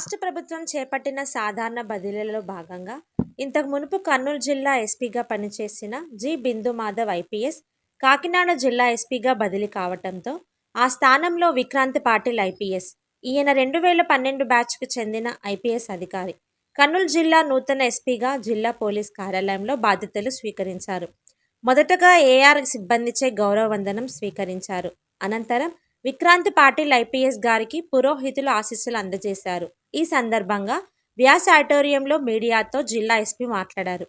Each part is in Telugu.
రాష్ట్ర ప్రభుత్వం చేపట్టిన సాధారణ బదిలీలలో భాగంగా ఇంతకు మునుపు కర్నూలు జిల్లా ఎస్పీగా పనిచేసిన జి బిందు మాధవ్ ఐపీఎస్ కాకినాడ జిల్లా ఎస్పీగా బదిలీ కావడంతో ఆ స్థానంలో విక్రాంత్ పాటిల్ ఐపీఎస్ ఈయన 2012 బ్యాచ్కు చెందిన ఐపీఎస్ అధికారి కర్నూలు జిల్లా నూతన ఎస్పీగా జిల్లా పోలీస్ కార్యాలయంలో బాధ్యతలు స్వీకరించారు. మొదటగా ఏఆర్ సిబ్బందిచే గౌరవ వందనం స్వీకరించారు. అనంతరం విక్రాంత్ పాటిల్ ఐపీఎస్ గారికి పురోహితులు ఆశీస్సులు అందజేశారు. ఈ సందర్భంగా వ్యాస్ ఆడిటోరియంలో మీడియాతో జిల్లా ఎస్పీ మాట్లాడారు.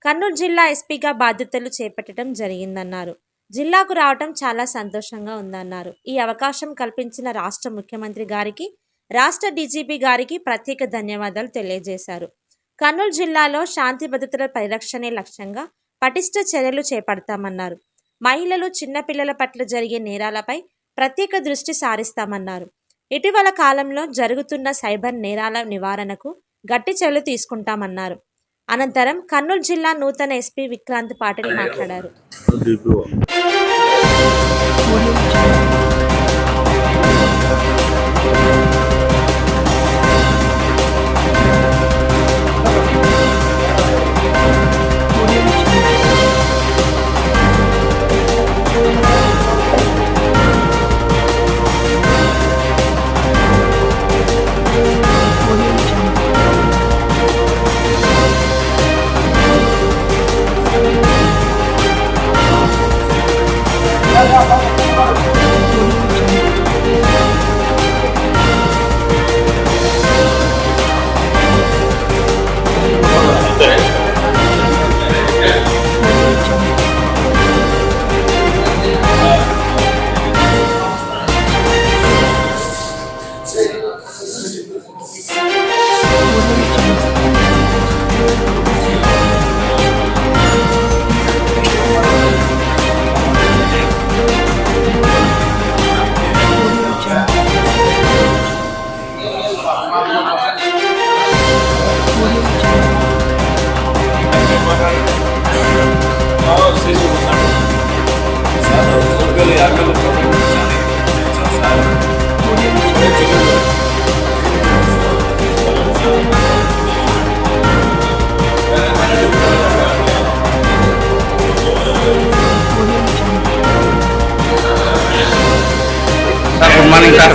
కర్నూలు జిల్లా ఎస్పీగా బాధ్యతలు చేపట్టడం జరిగిందన్నారు. జిల్లాకు రావడం చాలా సంతోషంగా ఉందన్నారు. ఈ అవకాశం కల్పించిన రాష్ట్ర ముఖ్యమంత్రి గారికి, రాష్ట్ర డీజీపీ గారికి ప్రత్యేక ధన్యవాదాలు తెలియజేశారు. కర్నూలు జిల్లాలో శాంతి భద్రతల పరిరక్షణే లక్ష్యంగా పటిష్ట చర్యలు చేపడతామన్నారు. మహిళలు, చిన్నపిల్లల పట్ల జరిగే నేరాలపై ప్రత్యేక దృష్టి సారిస్తామన్నారు. ఇటీవల కాలంలో జరుగుతున్న సైబర్ నేరాల నివారణకు గట్టి చర్యలు తీసుకుంటామన్నారు. అనంతరం కర్నూలు జిల్లా నూతన ఎస్పీ విక్రాంత్ పాటిల్ మాట్లాడారు. Good morning, sir.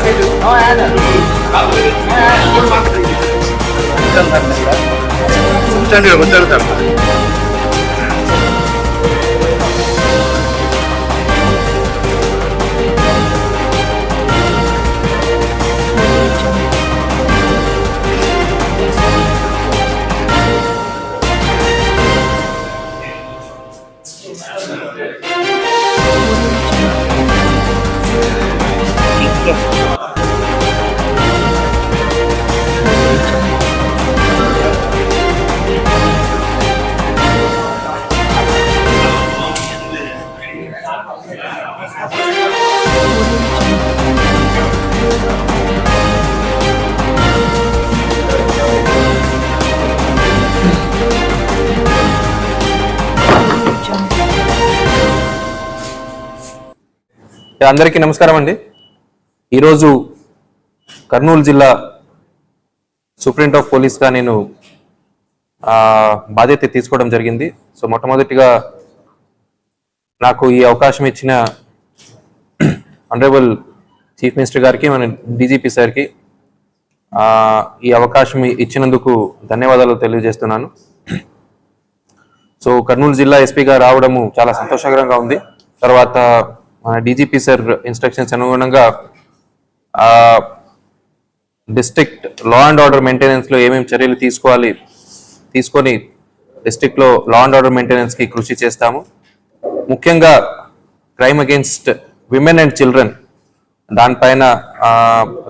అందరికీ నమస్కారం అండి. ఈరోజు కర్నూలు జిల్లా సూపరింటెండెంట్ ఆఫ్ పోలీస్గా నేను బాధ్యత తీసుకోవడం జరిగింది. సో మొట్టమొదటిగా నాకు ఈ అవకాశం ఇచ్చిన ఆనరబుల్ చీఫ్ మినిస్టర్ గారికి, మన డీజీపీ సార్కి ఈ అవకాశం ఇచ్చినందుకు ధన్యవాదాలు తెలియజేస్తున్నాను. సో కర్నూలు జిల్లా ఎస్పీగా రావడము చాలా సంతోషకరంగా ఉంది. తర్వాత డీజీపీ సార్ ఇన్స్ట్రక్షన్స్ అనుగుణంగా డిస్ట్రిక్ట్ లా అండ్ ఆర్డర్ మెయింటెనెన్స్లో ఏమేమి చర్యలు తీసుకొని డిస్ట్రిక్ట్లో లా అండ్ ఆర్డర్ మెయింటెనెన్స్కి కృషి చేస్తాము. ముఖ్యంగా crime against women and children దానిపైన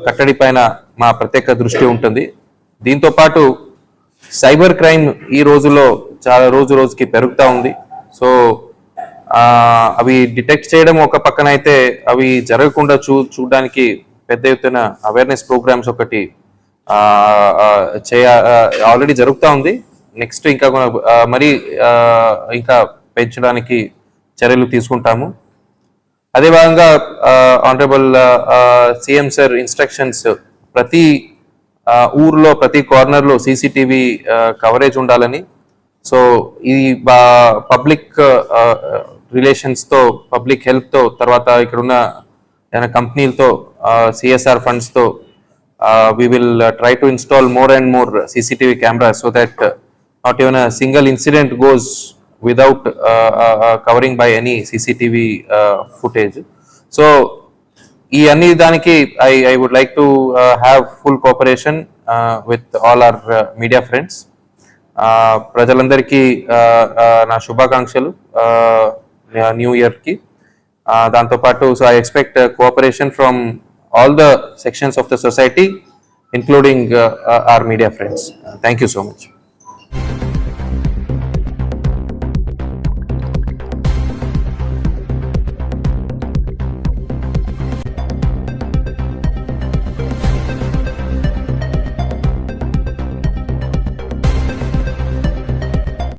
కట్టడి పైన మా ప్రత్యేక దృష్టి ఉంటుంది. దీంతోపాటు సైబర్ క్రైమ్ ఈ రోజుల్లో చాలా రోజుకి పెరుగుతూ ఉంది. సో అవి డిటెక్ట్ చేయడం ఒక పక్కన అయితే అవి జరగకుండా చూడడానికి పెద్ద ఎత్తున అవేర్నెస్ ప్రోగ్రామ్స్ ఒకటి ఆల్రెడీ జరుగుతూ ఉంది. నెక్స్ట్ ఇంకా ఇంకా పెంచడానికి చర్యలు తీసుకుంటాము. అదే భాగంగా ఆనరబుల్ సీఎం సార్ ఇన్స్ట్రక్షన్స్ ప్రతి ఊర్లో ప్రతి కార్నర్లో సీసీటీవీ కవరేజ్ ఉండాలని. సో ఇది పబ్లిక్ రిలేషన్స్తో, పబ్లిక్ హెల్ప్తో, తర్వాత ఇక్కడున్న ఏదైనా కంపెనీలతో, CSR ఫండ్స్తో we will try to install more and more CCTV cameras so that not even a single incident goes without covering by any CCTV footage. So ఈ అన్ని దానికి I would like to have full cooperation with all our media friends. ప్రజలందరికీ నా శుభాకాంక్షలు న్యూ ఇయర్కి. దాంతోపాటు so I expect cooperation from all the sections of the society, including our media friends. Thank you so much.